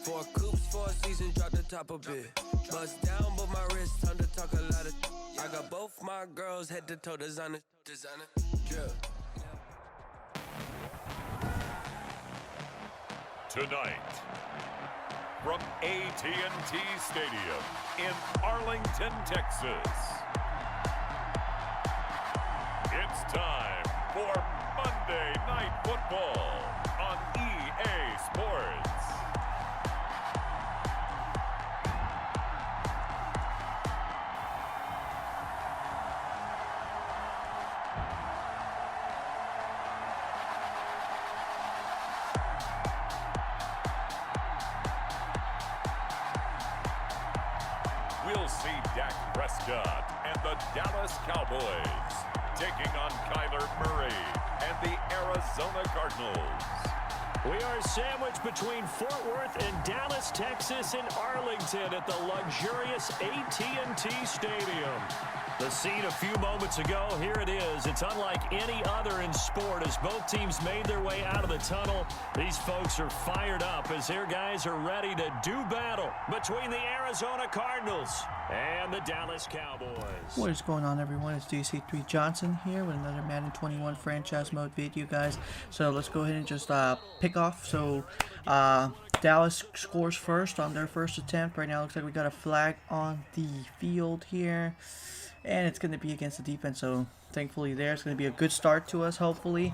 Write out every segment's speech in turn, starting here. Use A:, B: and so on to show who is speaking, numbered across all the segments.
A: Four coops, four seasons, drop the top a bit. Bust down, but my wrist, time to talk a lot of. I got both my girls head to toe designer, drip.
B: Tonight, from AT&T Stadium in Arlington, Texas, it's time for Monday Night Football on EA Sports. We'll see Dak Prescott and the Dallas Cowboys taking on Kyler Murray and the Arizona Cardinals.
C: We are sandwiched between Fort Worth and Dallas, Texas, and Arlington at the luxurious AT&T Stadium. The scene a few moments ago, here it is. It's unlike any other in sport as both teams made their way out of the tunnel. These folks are fired up as their guys are ready to do battle between the Arizona Cardinals and the Dallas Cowboys.
D: What is going on, everyone? It's DC3 Johnson here with another Madden 21 franchise mode video, guys. So let's go ahead and just pick off. So Dallas scores first on their first attempt. Right now, it looks like we got a flag on the field here. And it's going to be against the defense, so thankfully there. It's going to be a good start to us, hopefully.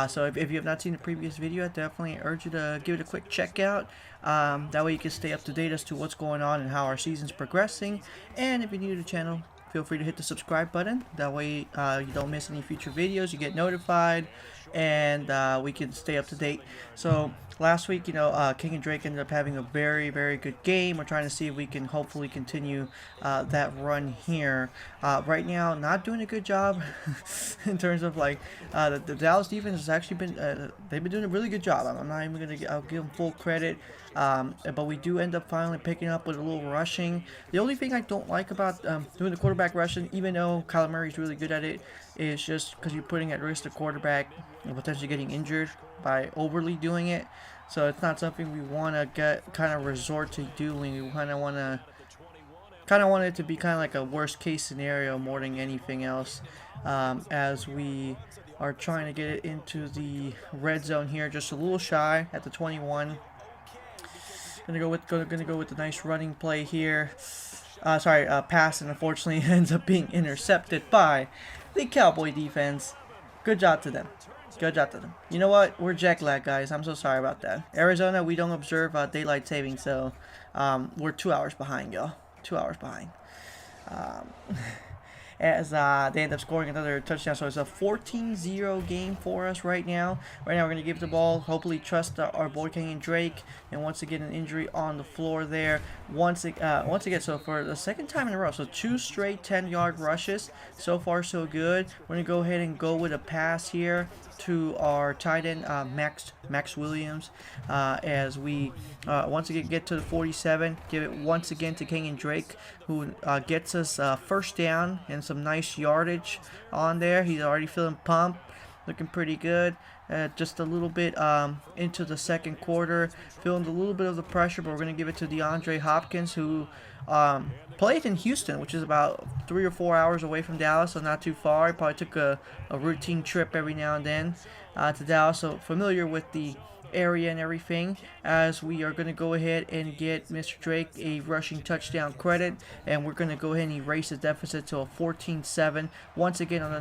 D: So if you have not seen the previous video, I definitely urge you to give it a quick check out. That way you can stay up to date as to what's going on and how our season's progressing. And if you're new to the channel, feel free to hit the subscribe button. That way you don't miss any future videos. You get notified, and we can stay up to date. So last week, King and Drake ended up having a very, very good game. We're trying to see if we can hopefully continue that run here. Right now, not doing a good job in terms of the Dallas defense has actually been they've been doing a really good job. I'm not even gonna I'll give them full credit. But we do end up finally picking up with a little rushing. The only thing I don't like about doing the quarterback rushing, even though Kyler Murray is really good at it, is just because you're putting at risk the quarterback and potentially getting injured by overly doing it. So it's not something we want to resort to doing. We kind of want it to be kind of like a worst case scenario more than anything else, as we are trying to get it into the red zone here, just a little shy at the 21. Gonna go with the nice running play here. Pass, and unfortunately ends up being intercepted by the Cowboy defense. Good job to them. Good job to them. You know what? We're jet lag, guys. I'm so sorry about that. Arizona, we don't observe daylight saving, so we're 2 hours behind, y'all. 2 hours behind. As they end up scoring another touchdown. So it's a 14-0 game for us right now. Right now we're going to give the ball, hopefully trust our boy King and Drake. And once again, an injury on the floor there. Once again, so for the second time in a row, so 2 straight 10-yard rushes. So far, so good. We're going to go ahead and go with a pass here to our tight end, Max Williams, as we once again get to the 47. Give it once again to King and Drake, who gets us first down and some nice yardage on there. He's already feeling pumped, looking pretty good. Just a little bit into the second quarter, feeling a little bit of the pressure, but we're going to give it to DeAndre Hopkins, who played in Houston, which is about 3 or 4 hours away from Dallas, so not too far. He probably took a routine trip every now and then to Dallas, so familiar with the area and everything, as we are going to go ahead and get Mr. Drake a rushing touchdown credit, and we're going to go ahead and erase the deficit to a 14-7 once again on the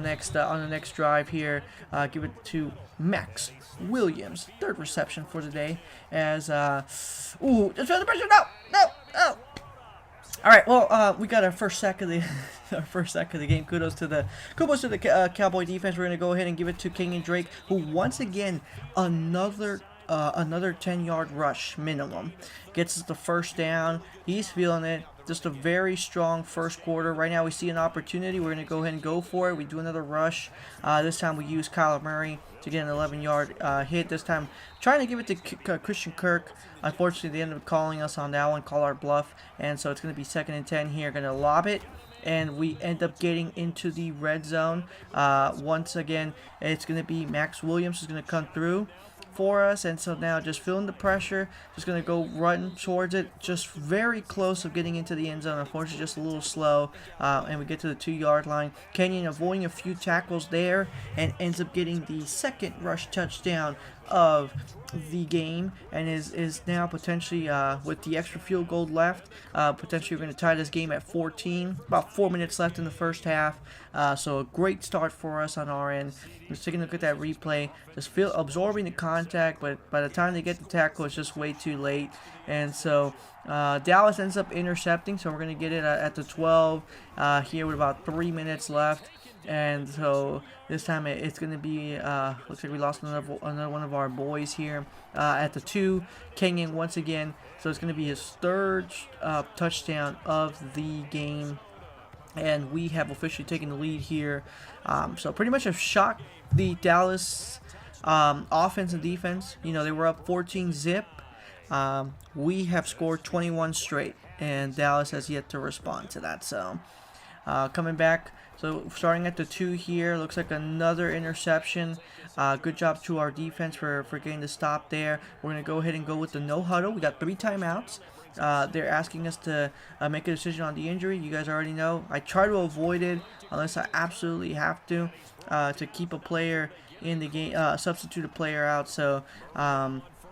D: next drive here. Give it to Max Williams, 3rd reception for the day, as just feel the pressure. No. All right, well, we got our first sack of the game. Kudos to the Cowboy defense. We're gonna go ahead and give it to King and Drake, who once again another 10-yard rush minimum gets us the first down. He's feeling it. Just a very strong first quarter. Right now we see an opportunity. We're going to go ahead and go for it. We do another rush. This time we use Kyler Murray to get an 11-yard hit. This time trying to give it to Christian Kirk. Unfortunately, they ended up calling us on that one, call our bluff. And so it's going to be 2nd and 10 here. Going to lob it. And we end up getting into the red zone. Once again, it's going to be Max Williams who's going to come through. for us, and so now just feeling the pressure, just going to go run towards it, just very close of getting into the end zone. Unfortunately, just a little slow, and we get to the 2-yard line. Kenyon avoiding a few tackles there and ends up getting the second rush touchdown of the game, and is now potentially, with the extra field goal left, potentially we're going to tie this game at 14. About 4 minutes left in the first half, so a great start for us on our end. Just taking a look at that replay, just absorbing the contact, but by the time they get the tackle, it's just way too late, and so Dallas ends up intercepting, so we're going to get it at the 12 here with about 3 minutes left. And so this time it's going to be, looks like we lost another one of our boys here at the 2. Kenyon once again, so it's going to be his third touchdown of the game. And we have officially taken the lead here. So pretty much have shocked the Dallas offense and defense. You know, they were up 14-zip. We have scored 21 straight, and Dallas has yet to respond to that. So coming back. So starting at the 2 here, looks like another interception. Good job to our defense for getting the stop there. We're going to go ahead and go with the no huddle. We got 3 timeouts. They're asking us to make a decision on the injury. You guys already know. I try to avoid it unless I absolutely have to keep a player in the game, substitute a player out. So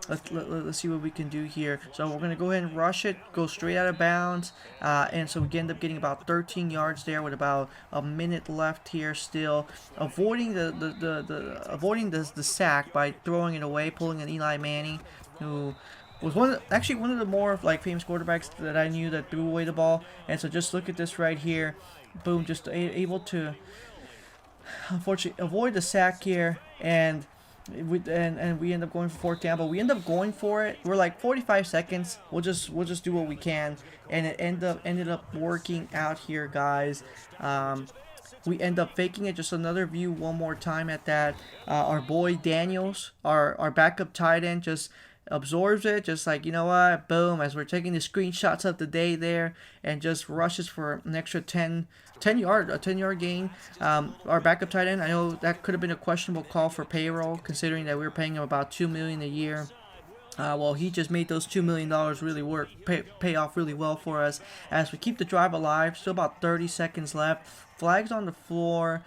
D: let's see what we can do here. So we're going to go ahead and rush it, go straight out of bounds, and so we end up getting about 13 yards there with about a minute left here still, avoiding the sack by throwing it away, pulling an Eli Manning, who was one of the more famous quarterbacks that I knew that threw away the ball. And so just look at this right here, boom, just able to unfortunately avoid the sack here, and we end up going for 4th down, but we end up going for it. We're like 45 seconds. We'll just do what we can, and it ended up working out here, guys. We end up faking it. Just another view one more time at that. Our boy Daniels, our backup tight end, just absorbs it, just like, you know what, boom, as we're taking the screenshots of the day there, and just rushes for an extra 10-yard gain. Our backup tight end, I know that could have been a questionable call for payroll, considering that we were paying him about $2 million a year. Well, he just made those $2 million really pay off really well for us as we keep the drive alive. Still about 30 seconds left. Flags on the floor.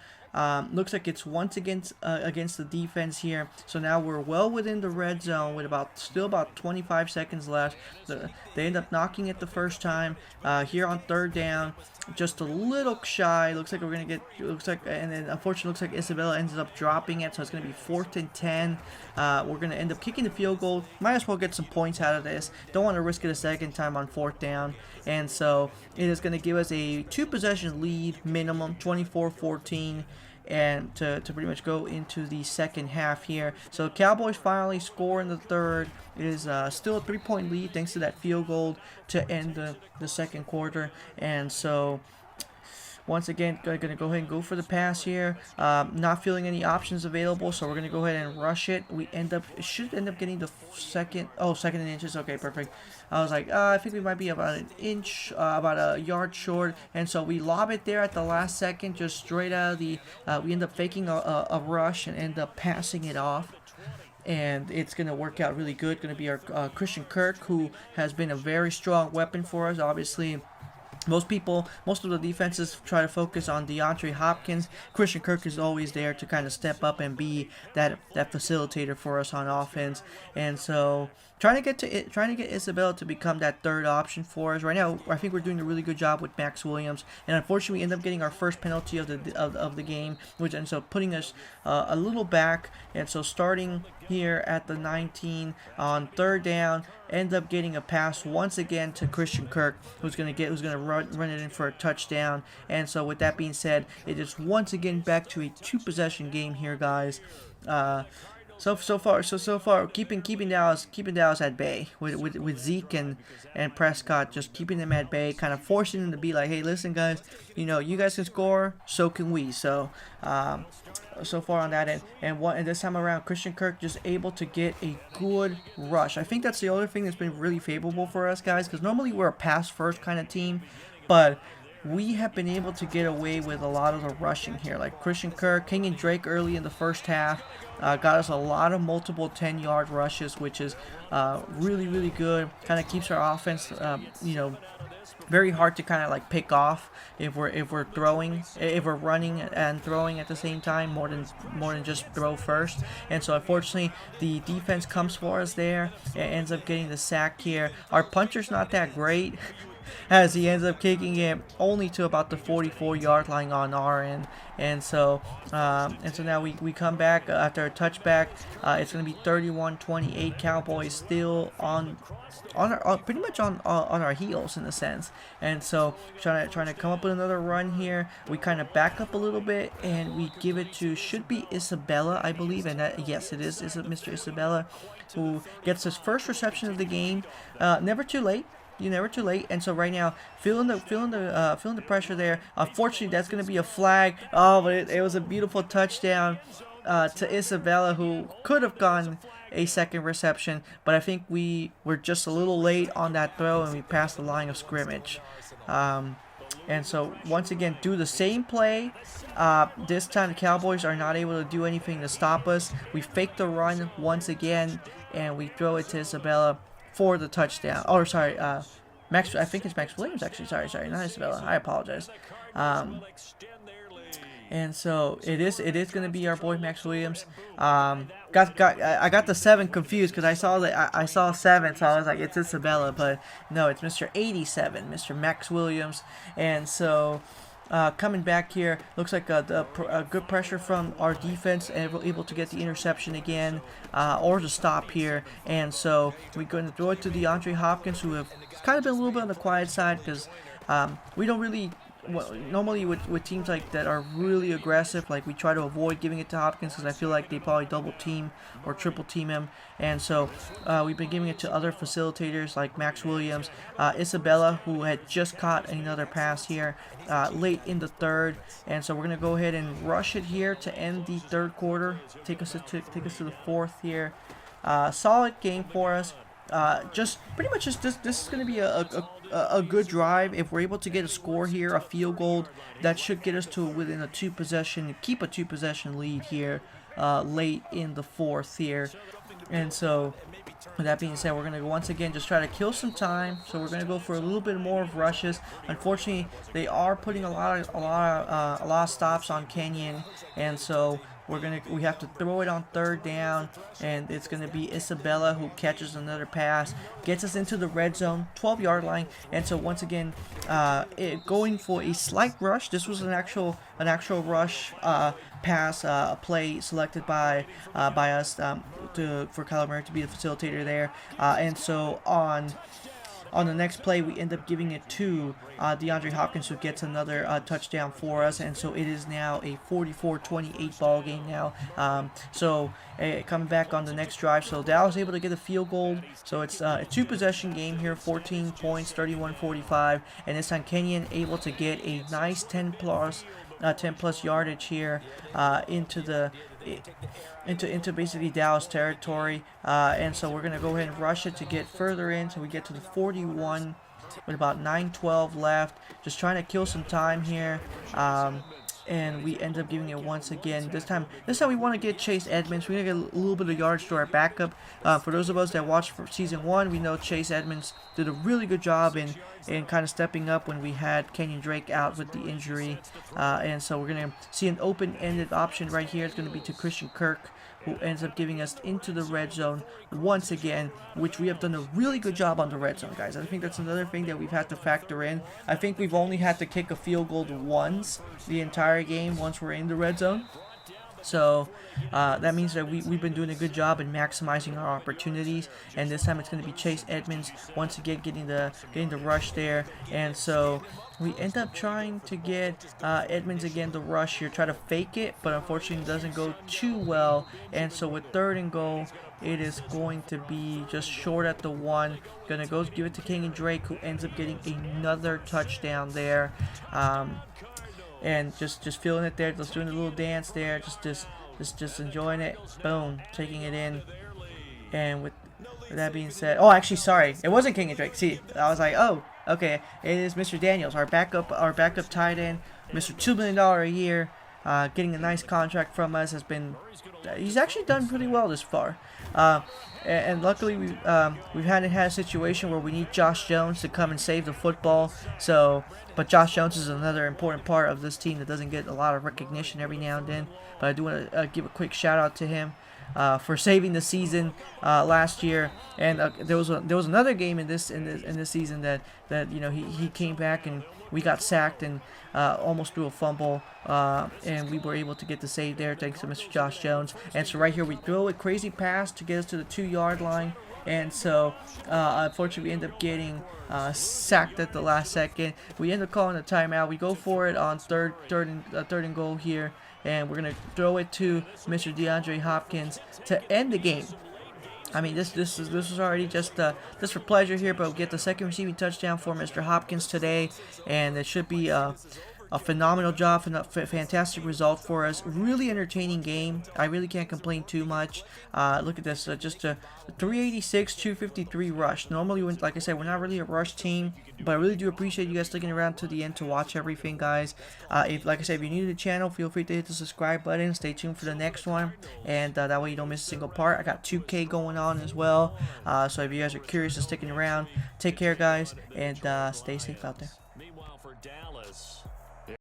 D: Looks like it's once against the defense here. So now we're well within the red zone with still about 25 seconds left. They end up knocking it the first time here on 3rd down. Just a little shy. Looks like we're gonna get. And then unfortunately, looks like Isabella ends up dropping it. So it's gonna be 4th and 10. We're gonna end up kicking the field goal. Might as well get some points out of this. Don't want to risk it a second time on 4th down. And so it is gonna give us a 2-possession lead minimum, 24-14. And to pretty much go into the second half here. So Cowboys finally score in the 3rd. It is still a 3-point lead thanks to that field goal to end the second quarter. And so once again, going to go ahead and go for the pass here. Not feeling any options available, so we're going to go ahead and rush it. It should end up getting the second and inches. Okay, perfect. I was like, I think we might be about an inch, about a yard short. And so we lob it there at the last second, just straight out of the, we end up faking a rush and end up passing it off. And it's going to work out really good. Going to be our Christian Kirk, who has been a very strong weapon for us. Obviously, most of the defenses try to focus on DeAndre Hopkins. Christian Kirk is always there to kind of step up and be that facilitator for us on offense. And so trying to get Isabella to become that 3rd option for us. Right now, I think we're doing a really good job with Max Williams. And unfortunately, we end up getting our first penalty of the game, which ends up putting us a little back. And so starting here at the 19 on 3rd down, end up getting a pass once again to Christian Kirk, who's gonna run it in for a touchdown. And so with that being said, it is once again back to a 2-possession game here, guys. So far, keeping Dallas at bay with Zeke and Prescott, just keeping them at bay, kind of forcing them to be like, hey, listen, guys, you know, you guys can score, so can we. So far on that end, and this time around, Christian Kirk just able to get a good rush. I think that's the other thing that's been really favorable for us, guys, because normally we're a pass first kind of team, but we have been able to get away with a lot of the rushing here, like Christian Kirk, King and Drake early in the first half. got us a lot of multiple 10-yard rushes, which is really, really good. Kind of keeps our offense, very hard to kind of like pick off if we're running and throwing at the same time, more than just throw first. And so unfortunately the defense comes for us there and ends up getting the sack here. Our punter's not that great as he ends up kicking it only to about the 44-yard line on our end. And so now we come back after a touchback. It's going to be 31-28. Cowboys still on pretty much on our heels in a sense. And so trying to come up with another run here. We kind of back up a little bit and we give it to, should be Isabella, I believe, and yes, it is Mr. Isabella, who gets his first reception of the game. Never too late. You're never too late. And so right now, feeling the pressure there. Unfortunately, that's going to be a flag. Oh, but it was a beautiful touchdown to Isabella, who could have gone a second reception, but I think we were just a little late on that throw and we passed the line of scrimmage. And so once again, do the same play. This time the Cowboys are not able to do anything to stop us. We fake the run once again and we throw it to Isabella for the touchdown. Oh, sorry, Max. I think it's Max Williams actually. Sorry, not Isabella. I apologize. And so it is going to be our boy Max Williams. I got the 7 confused because I saw 7, so I was like, it's Isabella, but no, it's Mr. 87, Mr. Max Williams. And so coming back here, looks like a good pressure from our defense, and we're able to get the interception again, or the stop here. And so we're going to throw it to DeAndre Hopkins, who have kind of been a little bit on the quiet side because we don't really. Well, normally with teams like that are really aggressive, like we try to avoid giving it to Hopkins because I feel like they probably double team or triple team him. And so we've been giving it to other facilitators like Max Williams, Isabella, who had just caught another pass here late in the third. And so we're gonna go ahead and rush it here to end the third quarter. Take us to the fourth here. Solid game for us. Just pretty much this is going to be a good drive. If we're able to get a score here, a field goal, that should get us to within a 2-possession, keep a 2-possession lead here late in the fourth here. And so with that being said, we're going to once again just try to kill some time. So we're going to go for a little bit more of rushes. Unfortunately, they are putting a lot of stops on Kenyon, and so we have to throw it on third down, and it's going to be Isabella who catches another pass, gets us into the red zone, 12-yard line. And so once again, going for a slight rush. This was an actual rush pass, a play selected by us for Kyler Murray to be the facilitator there. And so on the next play, we end up giving it to DeAndre Hopkins, who gets another touchdown for us. And so it is now a 44-28 ball game now. Coming back on the next drive, so Dallas able to get a field goal. So it's a 2-possession game here, 14 points, 31-45. And this time Kenyon able to get a nice 10 plus yardage here into basically Dallas territory, and so we're gonna go ahead and rush it to get further in. So we get to the 41 with about 9:12 left, just trying to kill some time here. And we end up giving it once again. This time we want to get Chase Edmonds. We're going to get a little bit of yards to our backup. For those of us that watched for season 1, we know Chase Edmonds did a really good job in kind of stepping up when we had Kenyon Drake out with the injury. And so we're going to see an open-ended option right here. It's going to be to Christian Kirk, who ends up giving us into the red zone once again, which we have done a really good job on the red zone, guys. I think that's another thing that we've had to factor in. I think we've only had to kick a field goal once the entire game once we're in the red zone. So that means that we've been doing a good job in maximizing our opportunities, and this time it's going to be Chase Edmonds once again getting the rush there. And so we end up trying to get Edmonds again the rush here, try to fake it, but unfortunately it doesn't go too well. And so with 3rd and goal, it is going to be just short at the 1. Gonna go give it to Kenyon Drake, who ends up getting another touchdown there. And just feeling it there, just doing a little dance there, just enjoying it. Boom, taking it in. And with that being said, oh, actually, sorry, it wasn't Kenyon Drake. See, I was like, oh, okay, it is Mr. Daniels, our backup tight end, Mr. $2 million a year. getting a nice contract from us has been. He's actually done pretty well this far. And luckily we've had a situation where we need Josh Jones to come and save the football. But Josh Jones is another important part of this team that doesn't get a lot of recognition every now and then. But I do want to give a quick shout out to him for saving the season last year. And there was another game in this season that he came back and we got sacked and almost threw a fumble, and we were able to get the save there thanks to Mr. Josh Jones. And so right here we throw a crazy pass to get us to the 2-yard line, and so unfortunately we end up getting sacked at the last second. We end up calling a timeout. We go for it on third and goal here, and we're gonna throw it to Mr. DeAndre Hopkins to end the game. I mean, this was already just for pleasure here, but we'll get the second receiving touchdown for Mr. Hopkins today, and it should be a phenomenal job, fantastic result for us. Really entertaining game. I really can't complain too much. Look at this, just a 386, 253 rush. Normally, like I said, we're not really a rush team, but I really do appreciate you guys sticking around to the end to watch everything, guys. Like I said, if you're new to the channel, feel free to hit the subscribe button. Stay tuned for the next one, and that way you don't miss a single part. I got 2K going on as well, so if you guys are curious and sticking around, take care, guys, and stay safe out there.
C: Meanwhile, for Dallas.